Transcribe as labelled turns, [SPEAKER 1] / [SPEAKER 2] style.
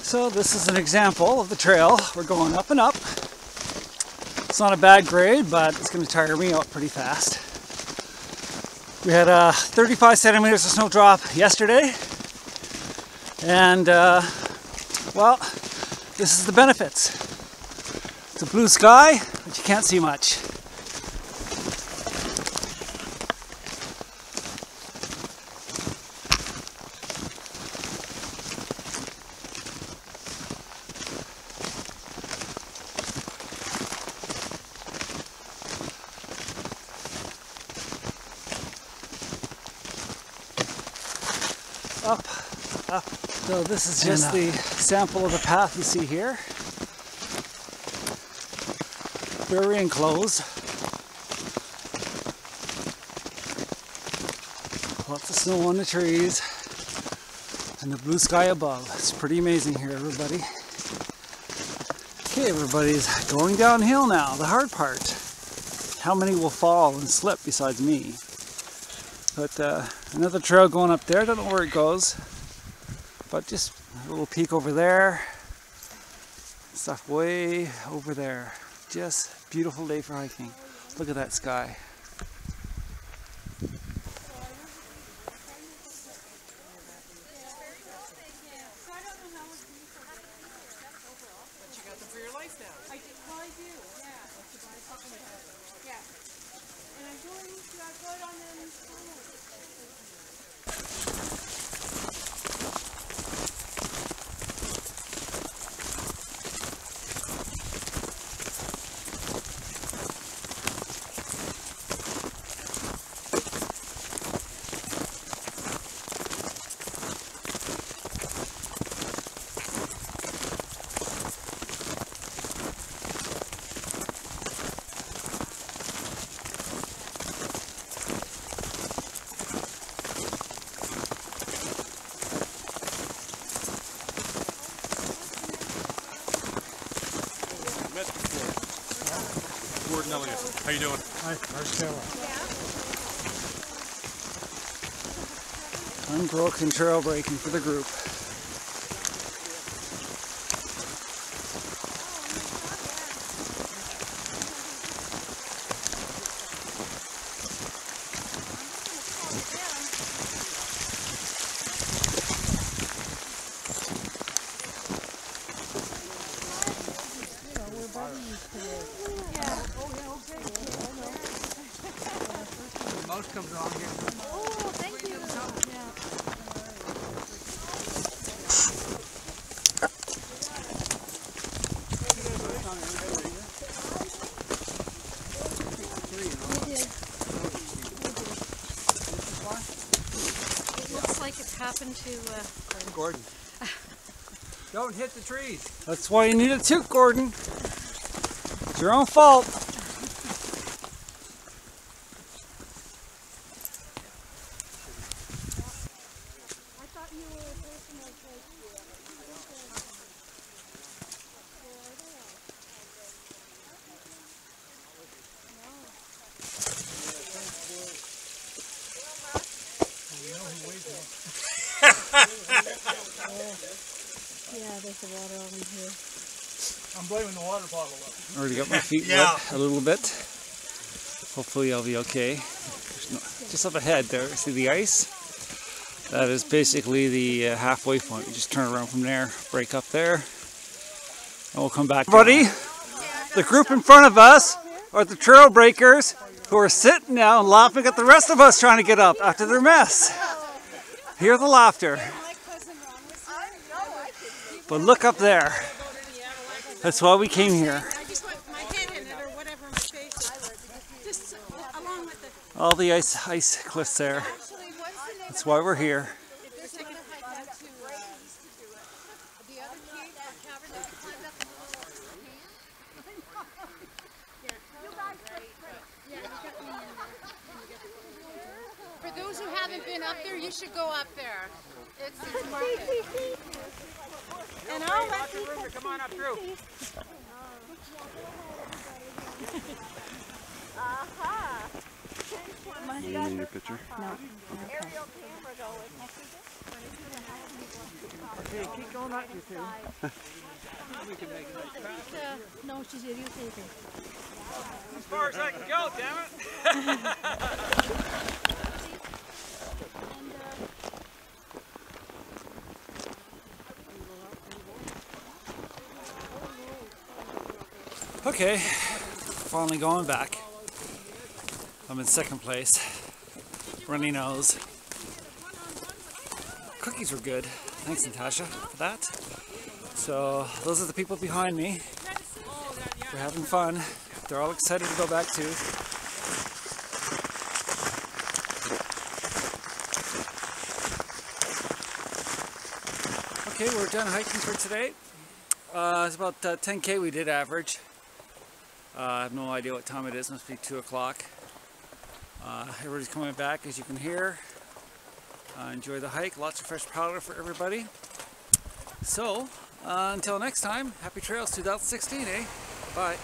[SPEAKER 1] So this is an example of the trail. We're going up and up. It's not a bad grade, but it's going to tire me out pretty fast. We had 35 centimeters of snow drop yesterday. And, well, this is the benefits. It's a blue sky, but you can't see much. Up, up. So this is just the sample of the path you see here. Very enclosed. Lots of snow on the trees and the blue sky above. It's pretty amazing here, everybody. Okay, everybody's going downhill now, the hard part. How many will fall and slip besides me? But another trail going up there, don't know where it goes, but just a little peek over there, stuff way over there. Just beautiful day for hiking. Look at that sky.
[SPEAKER 2] How you doing?
[SPEAKER 3] Hi, where's Taylor?
[SPEAKER 1] Unbroken trail breaking for the group.
[SPEAKER 3] Most comes along here.
[SPEAKER 4] Oh, thank you. Yeah. It looks like it's happened to
[SPEAKER 3] Gordon. Don't hit the trees.
[SPEAKER 1] That's why you need a toque, Gordon. It's your own fault.
[SPEAKER 4] yeah, there's the water on here.
[SPEAKER 3] I'm blaming the water bottle.
[SPEAKER 1] Already got my feet wet a little bit. Hopefully I'll be okay. Just up ahead there, see the ice? That is basically the halfway point. You just turn around from there, break up there, and we'll come back. Everybody, the group in front of us are the trail breakers who are sitting now and laughing at the rest of us trying to get up after their mess. Hear the laughter. But look up there. That's why we came here.
[SPEAKER 5] I just want my head in it or whatever my face is. Just along with the...
[SPEAKER 1] All the ice cliffs there. That's why we're here.
[SPEAKER 5] For those who haven't been up there, you should go up there. It's market. And I'll let people
[SPEAKER 3] Come on up through.
[SPEAKER 2] You need a picture?
[SPEAKER 4] No.
[SPEAKER 2] Okay.
[SPEAKER 4] Aerial camera going.
[SPEAKER 1] Okay, keep going up, you two.
[SPEAKER 3] We can make a nice path.
[SPEAKER 4] No, she's irritating.
[SPEAKER 1] As far as I can go, damn it! Okay, finally going back. I'm in second place. Runny nose. Cookies were good. Thanks, Natasha, for that. So those are the people behind me. They're having fun. They're all excited to go back too. Okay, we're done hiking for today. It's about 10K we did average. I have no idea what time it is. Must be 2 o'clock. Everybody's coming back, as you can hear. Enjoy the hike. Lots of fresh powder for everybody. So, until next time, happy trails 2016, eh? Bye.